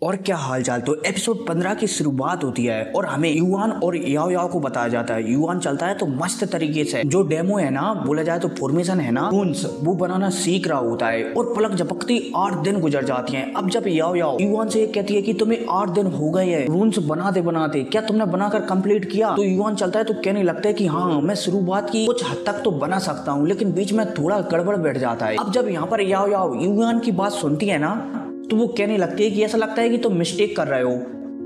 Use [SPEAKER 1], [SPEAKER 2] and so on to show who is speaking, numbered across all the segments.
[SPEAKER 1] और क्या हालचाल। तो एपिसोड 15 की शुरुआत होती है और हमें युआन और याओ याओ को बताया जाता है। युआन चलता है तो मस्त तरीके से जो डेमो है ना, बोला जाए तो फॉर्मेशन है ना, रून्स वो बनाना सीख रहा होता है और पलक झपकती 8 दिन गुजर जाती हैं। अब जब याओ याओ युआन से कहती है कि तुम्हें 8 दिन हो गए हैं रून्स बनाते बनाते, क्या तुमने बनाकर कंप्लीट किया? तो युआन चलता है तो कहने लगता है कि हाँ, मैं शुरुआत की कुछ हद तक तो बना सकता हूँ, लेकिन बीच में थोड़ा गड़बड़ बैठ जाता है। अब जब यहाँ पर याओ याओ युआन की बात सुनती है ना, तो वो कहने लगती है कि ऐसा लगता है कि तुम मिस्टेक कर रहे हो,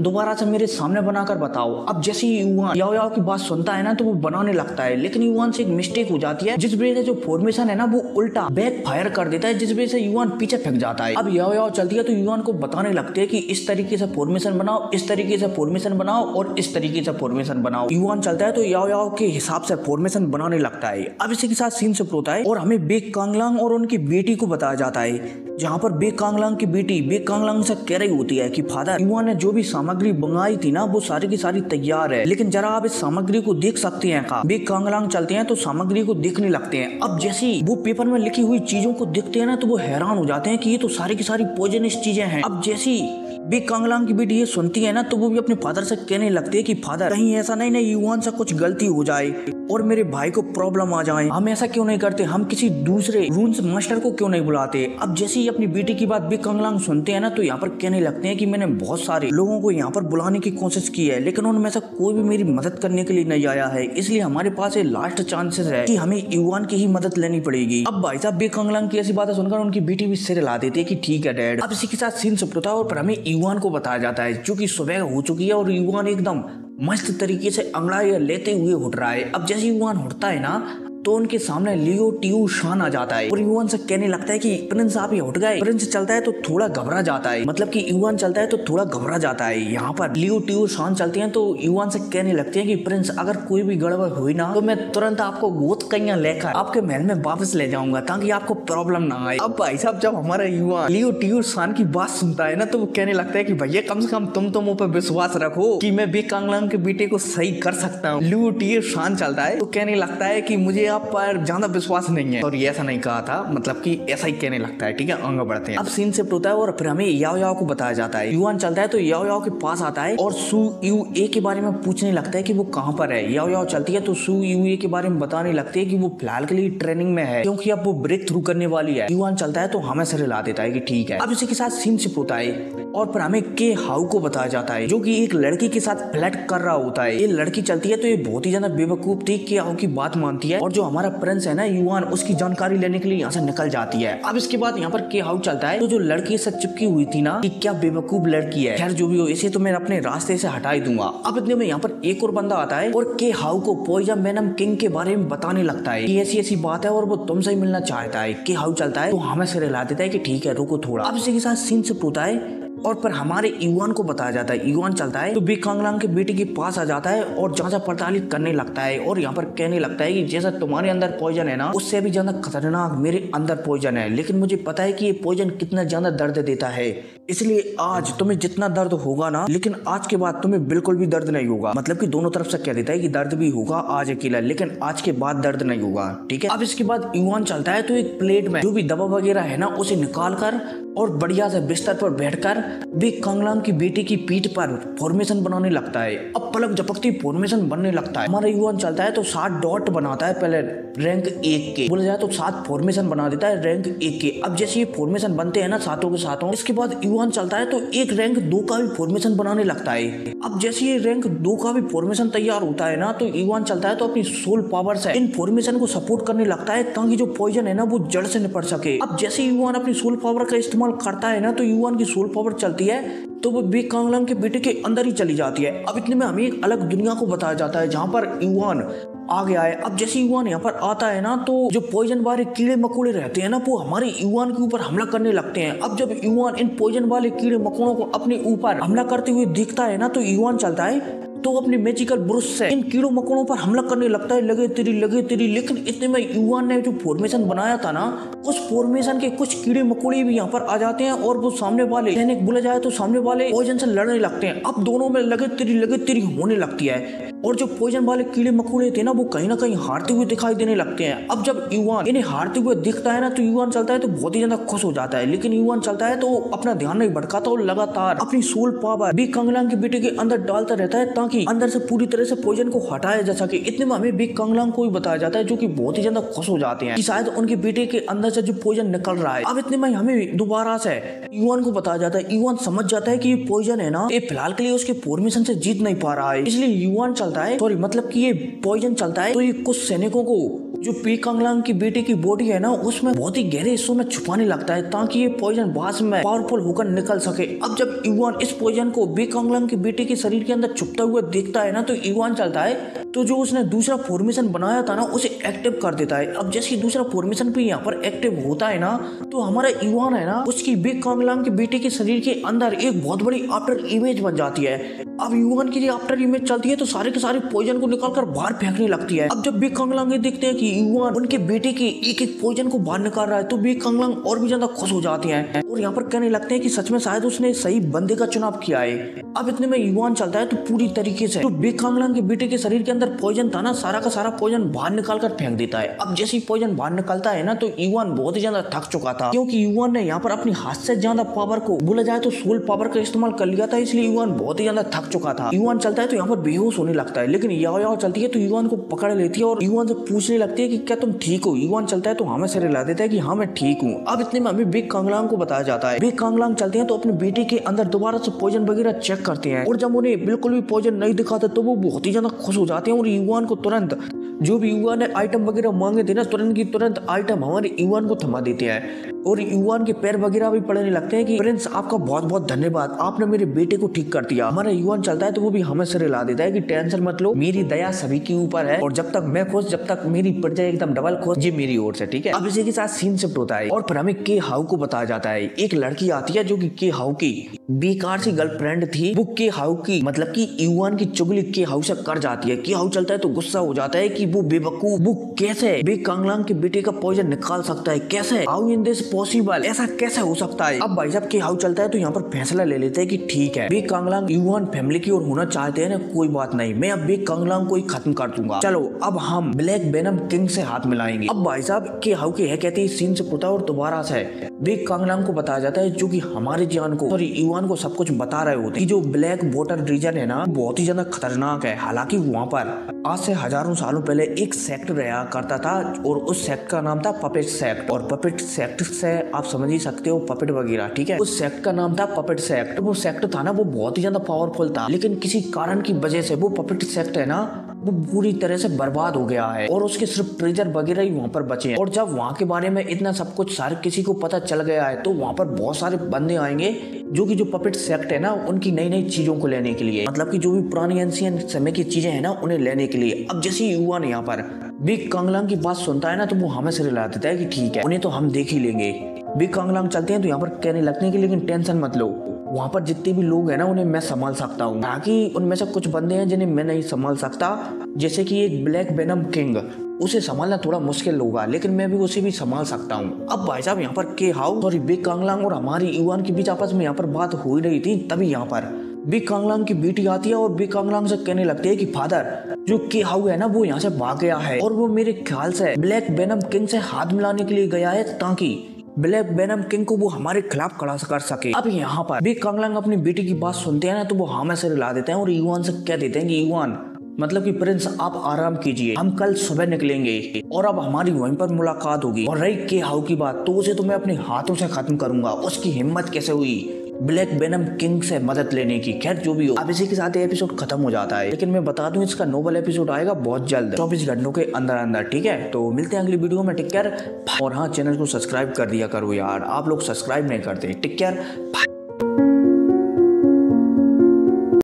[SPEAKER 1] दोबारा से मेरे सामने बनाकर बताओ। अब जैसे ही युआन याओ याओ की बात सुनता है ना, तो वो बनाने लगता है, लेकिन युआन से एक मिस्टेक हो जाती है जिस वजह से जो फॉर्मेशन है ना वो उल्टा बैक फायर कर देता है, जिस वजह से युआन पीछे फेंक जाता है। अब याओ याओ चलती है तो युआन को बताने लगते है कि इस तरीके से फॉर्मेशन बनाओ, इस तरीके से फॉर्मेशन बनाओ और इस तरीके से फॉर्मेशन बनाओ। युआन चलता है तो याओ याओ के हिसाब से फॉर्मेशन बनाने लगता है। अब इसी के साथ सीन शिफ्ट होता है और हमें बेक कांगलांग और उनकी बेटी को बताया जाता है, जहाँ पर बेक कांगलांग की बेटी बेक कांगलांग से कह रही होती है कि फादर, युआन ने जो भी सामग्री मंगाई थी ना वो सारी की सारी तैयार है, लेकिन जरा आप इस सामग्री को देख सकते हैं का? बेक कांगलांग चलते हैं तो सामग्री को देखने लगते हैं। अब जैसे वो पेपर में लिखी हुई चीजों को देखते हैं ना, तो वो हैरान हो जाते हैं कि ये तो सारी की सारी पॉइजनस चीजें हैं। अब जैसी बेक कांगलांग की बेटी ये सुनती है ना, तो वो भी अपने फादर से कहने लगते हैं कि फादर, कहीं ऐसा नहीं युआन से कुछ गलती हो जाए और मेरे भाई को प्रॉब्लम आ जाए, हम ऐसा क्यों नहीं करते, हम किसी दूसरे रून्स मास्टर को क्यों नहीं बुलाते? अब जैसे ही अपनी बेटी की बात बेक कांगलांग सुनते हैं ना, तो यहाँ पर कहने लगते हैं कि मैंने बहुत सारे लोगों को यहाँ पर बुलाने की कोशिश की है, लेकिन उनमें से कोई भी मेरी मदद करने के लिए नहीं आया है, इसलिए हमारे पास ये लास्ट चांसेस है कि हमें युआन की ही मदद लेनी पड़ेगी। अब भाई साहब बेक कांगलांग की ऐसी बातें सुनकर उनकी बेटी भी सिर हिला देती है कि ठीक है डैड। अब इसी के साथ सीन शिफ्ट होता है और फिर हमें युआन को बताया जाता है, जो कि सुबह हो चुकी है और युआन एकदम मस्त तरीके से अंगड़ाई लेते हुए उठ रहा है। अब जैसे युआन उठता है ना, तो उनके सामने लियो टियो शान आ जाता है और युआन से कहने लगता है कि प्रिंस आप ये उठ गए। प्रिंस चलता है तो थोड़ा घबरा जाता है, मतलब कि युआन चलता है तो थोड़ा घबरा जाता है। यहाँ पर लियो टियो शान चलते हैं तो युआन से कहने लगते हैं कि प्रिंस, अगर कोई भी गड़बड़ हुई ना, तो मैं तुरंत आपको गोद कन्या लेकर आपके महल में वापस ले जाऊंगा, ताकि आपको प्रॉब्लम ना आए। अब भाई साहब जब हमारा युआन लियो टियो शान की बात सुनता है ना, तो वो कहने लगता है कि भैया कम से कम तुम तो मुझ पर विश्वास रखो कि मैं बेक कांगलांग के बेटे को सही कर सकता हूँ। लियो टियो शान चलता है तो कहने लगता है कि मुझे आप पर ज्यादा विश्वास नहीं है, और ये ऐसा नहीं कहा था, मतलब कि ऐसा ही कहने लगता है। ठीक है, आगे बढ़ते हैं। अब सीन शिफ्ट होता है और फिर हमें याओ याओ को बताया जाता है। युआन चलता है तो याओ याओ के पास आता है और सू यू ए के बारे में पूछने लगता है कि वो कहाँ पर है। याओ याओ चलती है तो सू यू ए के बारे में बताने लगती है कि वो फिलहाल के लिए ट्रेनिंग में है, क्योंकि अब वो ब्रेक थ्रू करने वाली है। युआन चलता है तो हमें सिर हिला देता है कि ठीक है। अब इसी के साथ सीन शिफ्ट होता है और फिर हमें के हाउ को बताया जाता है, जो कि एक लड़की के साथ फ्लर्ट कर रहा होता है। ये लड़की चलती है तो ये बहुत ही ज्यादा बेवकूफ थी, के हाउ की बात मानती है और जो हमारा प्रिंस है ना युआन, उसकी जानकारी लेने के लिए यहाँ से निकल जाती है। अब इसके बाद यहाँ पर के हाउ चलता है तो जो लड़की से चिपकी हुई थी ना, कि क्या बेवकूफ लड़की है, खैर जो भी हो, इसे तो मैं अपने रास्ते से हटा ही दूंगा। अब इतने में यहाँ पर एक और बंदा आता है और के हाउ को पॉइजन वेनम किंग के बारे में बताने लगता है कि ऐसी ऐसी बात है और वो तुमसे ही मिलना चाहता है। के हाउ चलता है तो हमें सिर हिला देता है कि ठीक है रुको थोड़ा। अब इसी के साथ सीन शिफ्ट होता है और पर हमारे युआन को बताया जाता है। युआन चलता है तो बेक कांगलांग के बेटे के पास आ जाता है और जांच पड़ताल करने लगता है और यहाँ पर कहने लगता है कि जैसा तुम्हारे अंदर पॉइजन है ना, उससे भी ज्यादा खतरनाक मेरे अंदर पॉइजन है, लेकिन मुझे पता है कि ये पॉइजन कितना ज्यादा दर्द देता है, इसलिए आज तुम्हें जितना दर्द होगा ना, लेकिन आज के बाद तुम्हें बिल्कुल भी दर्द नहीं होगा। मतलब कि दोनों तरफ से कह देता है कि दर्द भी होगा आज अकेला, लेकिन आज के बाद दर्द नहीं होगा। ठीक है। अब इसके बाद युआन चलता है तो एक प्लेट में जो भी दवा वगैरह है ना, उसे निकाल कर और बढ़िया से बिस्तर पर बैठकर बेक कांगलांग की बेटी की पीठ पर फॉर्मेशन बनाने लगता है। अब पलक झपकती फॉर्मेशन बनने लगता है। हमारा युआन चलता है तो 7 डॉट बनाता है, पहले रैंक 1 के, बोला जाए तो 7 फॉर्मेशन बना देता है रैंक 1 के। अब जैसे ये फॉर्मेशन बनते हैं ना सातों के सातों, इसके बाद युआन चलता है तो एक रैंक 2 का भी फॉर्मेशन बनाने लगता है। अब जैसे ये रैंक 2 का भी फॉर्मेशन तैयार होता है ना, तो युआन चलता है तो अपनी सोल पावर से इन फॉर्मेशन को सपोर्ट करने लगता है, ताकि जो पॉइजन है ना वो जड़ से निपट सके। अब जैसे युआन अपनी सोल पावर का इस्तेमाल करता है ना, तो युआन की सोल पावर चलती है तो वो बेक कांगलांग के बेटे के अंदर ही चली जाती है। अब इतने में हमें एक अलग दुनिया को बताया जाता है, जहाँ पर युआन आ गया है। अब जैसे युआन यहाँ पर आता है ना, तो जो पॉइजन वाले कीड़े मकोड़े रहते हैं ना, वो हमारे युआन के ऊपर हमला करने लगते हैं। अब जब युआन इन पॉइजन वाले कीड़े मकोड़ों को अपने ऊपर हमला करते हुए दिखता है ना, तो युआन चलता है तो अपने मैजिकल ब्रुश से इन कीड़ों मकोड़ों पर हमला करने लगता है, लगे तेरी। लेकिन इतने में युआन ने जो फॉर्मेशन बनाया था ना, उस फॉर्मेशन के कुछ कीड़े मकोड़े भी यहाँ पर आ जाते हैं और वो सामने वाले सैनिक बोला जाए तो सामने वाले पॉइजन से लड़ने लगते हैं। अब दोनों में लगे तेरी होने लगती है। और जो पॉइजन वाले कीड़े मकोड़े थे ना वो कहीं ना कहीं हारते हुए दिखाई देने लगते हैं। अब जब युवान इन्हें हारते हुए दिखता है ना तो युवान चलता है तो बहुत ही ज्यादा खुश हो जाता है, लेकिन युवान चलता है तो अपना ध्यान नहीं भटकाता और लगातार अपनी सोल पावर बिग कांगलांग के बेटे के अंदर डालता रहता है ताकि अंदर से पूरी तरह से पॉइजन को हटाया जा सके। इतने में हमें बिग कांगलांग को भी बताया जाता है जो कि बहुत ही ज्यादा खुश हो जाते हैं कि शायद उनके बेटे के अंदर से जो पॉइजन निकल रहा है। अब इतने में हमें दोबारा से युवान को बताया जाता है। युवान समझ जाता है कि ये पॉइजन है ना, ये फिलहाल के लिए उसके फॉर्मेशन से जीत नहीं पा रहा है, इसलिए युवान चलता है, सॉरी मतलब कि ये पॉइजन चलता है तो ये कुछ सैनिकों को जो बिग कांगलांग की बेटे की बॉडी है ना उसमें बहुत ही गहरे हिस्सों में छुपाने लगता है ताकि ये पॉइजन बाद में पावरफुल होकर निकल सके। अब जब युवान इस पॉइजन को बिग कांगलांग के बेटे के शरीर के अंदर छुपता हुआ देखता है ना तो युवान चलता है तो जो उसने दूसरा फॉर्मेशन बनाया था ना उसे एक्टिव कर देता है। अब जैसे दूसरा फॉर्मेशन भी यहाँ पर एक्टिव होता है ना तो हमारा युवान है ना उसकी बिग कांगलांग के बेटे के शरीर के अंदर एक बहुत बड़ी आफ्टर इमेज बन जाती है। अब युवान की जो आफ्टर इमेज चलती है तो सारे के सारे पॉइजन को निकालकर बाहर फेंकने लगती है। अब जब बिग कांगलांग देखते हैं कि युवान उनके बेटे के एक एक पॉइजन को बाहर निकाल रहा है तो बिग कांगलांग और भी ज्यादा खुश हो जाते हैं और यहाँ पर कहने लगते हैं कि सच में शायद उसने सही बंदे का चुनाव किया है। अब इतने में युवान चलता है तो पूरी तरीके से जो बिग कांगलांग के बेटे के शरीर के अंदर पॉइजन था ना सारा का सारा पॉइजन बाहर निकाल कर फेंक देता है। अब जैसे ही पॉइजन बाहर निकलता है ना तो युवान बहुत ही ज्यादा थक चुका था क्योंकि युवान ने यहाँ पर अपनी हाथ से ज्यादा पावर को बोला जाए तो सोल पावर का इस्तेमाल कर लिया था, इसलिए युवान बहुत ही ज्यादा थक चुका था। युवान चलता है तो यहाँ पर बेहोश होने लगता है, लेकिन याओ चलती है तो युवान को पकड़ लेती है और युवान से पूछने लगती है कि क्या तुम ठीक हो। युवान चलता है तो हमें सिर हिला देता है कि हाँ मैं ठीक हूँ। अब इतने में हमें बिग कांगलांग को बताया जाता है। बिग कांगलांग चलते हैं तो अपने बेटे के अंदर दोबारा से पॉइजन वगैरह चेक करते हैं और जब उन्हें बिल्कुल भी पॉइजन नहीं दिखाता तो वो बहुत ही ज्यादा खुश हो जाते हैं और युवान को तुरंत जो भी युवान ने आइटम वगैरह मांगे थे ना तुरंत की तुरंत आइटम हमारे युवान को थमा देते हैं और युवान के पैर वगैरह भी पड़ने लगते हैं कि प्रिंस आपका बहुत बहुत धन्यवाद, आपने मेरे बेटे को ठीक कर दिया। हमारा युवान चलता है तो वो भी हमें सिर हिला देता है कि टेंशन मत लो, मेरी दया सभी के ऊपर है और जब तक मैं खुश जब तक मेरी प्रजा एकदम डबल खुश ये मेरी ओर से, ठीक है। अब इसी के साथ सीन शिफ्ट होता है और फिर हमें के हाउ को बताया जाता है। एक लड़की आती है जो कि के हाउ की बेकार सी गर्लफ्रेंड थी, वो के हाउ की मतलब कि युवान की चुगली के हाउ से कर जाती है। के हाउ चलता है तो गुस्सा हो जाता है कि वो बेवकूफ वो कैसे बिग कांगलांग के बेटे का पॉइजन निकाल सकता है, कैसे, हाउ इन दिस पॉसिबल, ऐसा कैसे हो सकता है। अब भाई साहब के हाउ चलता है तो यहाँ पर फैसला ले लेते हैं कि ठीक है बिग कांगलांग युवान फैमिली की ओर होना चाहते हैं ना, कोई बात नहीं, मैं अब बिग कांगलांग को ही खत्म कर दूंगा, चलो अब हम ब्लैक वेनम किंग से हाथ मिलाएंगे। अब भाई साहब के हाउ के है कहते ही सीन से पुता और दोबारा से बिग कांगलांग को बताया जाता है जो कि हमारे जान को सॉरी युवान को सब कुछ बता रहे होते हैं कि जो ब्लैक वाटर रीजन है ना बहुत ही ज्यादा खतरनाक है। हालांकि वहाँ पर आज से हजारों सालों पहले एक सेक्ट रहा करता था और उस सेक्ट का नाम था पपेट सेक्ट और पपेट सेक्ट से आप समझ ही सकते हो पपेट वगैरह, ठीक है। उस सेक्ट का नाम था पपेट सेक्ट। वो सेक्ट था ना वो बहुत ही ज्यादा पावरफुल था, लेकिन किसी कारण की वजह से वो पपेट सेक्ट है ना वो पूरी तरह से बर्बाद हो गया है और उसके सिर्फ ट्रेजर वगैरह ही वहाँ पर बचे हैं। और जब वहाँ के बारे में इतना सब कुछ सारे किसी को पता चल गया है तो वहाँ पर बहुत सारे बंदे आएंगे जो कि जो पपेट सेक्ट है ना उनकी नई नई चीजों को लेने के लिए, मतलब कि जो भी पुरानी एंशिएंट समय की चीजें है ना उन्हें लेने के लिए। अब जैसे युवान यहाँ पर बिग कांगलांग की बात सुनता है ना तो वो हमें सिर हिला देता है कि ठीक है उन्हें तो हम देख ही लेंगे। बिग कांगलांग चलते हैं तो यहाँ पर कहने लगते हैं कि लेकिन टेंशन मत लो, वहाँ पर जितने भी लोग हैं ना उन्हें मैं संभाल सकता हूँ, ताकि उनमें से कुछ बंदे हैं जिन्हें मैं नहीं संभाल सकता, जैसे कि एक ब्लैक वेनम किंग, उसे संभालना थोड़ा मुश्किल होगा लेकिन मैं भी उसे भी संभाल सकता हूँ। अब भाई साहब यहाँ पर के हाउ सॉरी बिग कांगलांग और हमारी युवान के बीच आपस में यहाँ पर बात हो ही रही थी, तभी यहाँ पर बिग कांगलांग की बेटी आती है और बिग कांगलांग से कहने लगती है कि फादर जो के हाउ है ना वो यहाँ से भाग गया है और वो मेरे ख्याल से ब्लैक वेनम किंग से हाथ मिलाने के लिए गया है ताकि ब्लैक वेनम किंग को वो हमारे खिलाफ खड़ा कर सके। अब यहाँ पर बिग कांगलांग अपनी बेटी की बात सुनते हैं ना तो वो हमें से हिला देते हैं और युवान से कह देते हैं कि युवान मतलब कि प्रिंस आप आराम कीजिए, हम कल सुबह निकलेंगे और अब हमारी वहीं पर मुलाकात होगी। और रही के हाउ की बात तो उसे तो मैं अपने हाथों से खत्म करूंगा, उसकी हिम्मत कैसे हुई ब्लैक वेनम किंग से मदद लेने की। खैर जो भी हो, अब इसी के साथ ये एपिसोड खत्म हो जाता है, लेकिन मैं बता दूं इसका नोबल एपिसोड आएगा बहुत जल्द 24 घंटों के अंदर अंदर, ठीक है। तो मिलते हैं अगली वीडियो में, टेक केयर। और हाँ चैनल को सब्सक्राइब कर दिया करो यार, आप लोग सब्सक्राइब नहीं करते। Take care.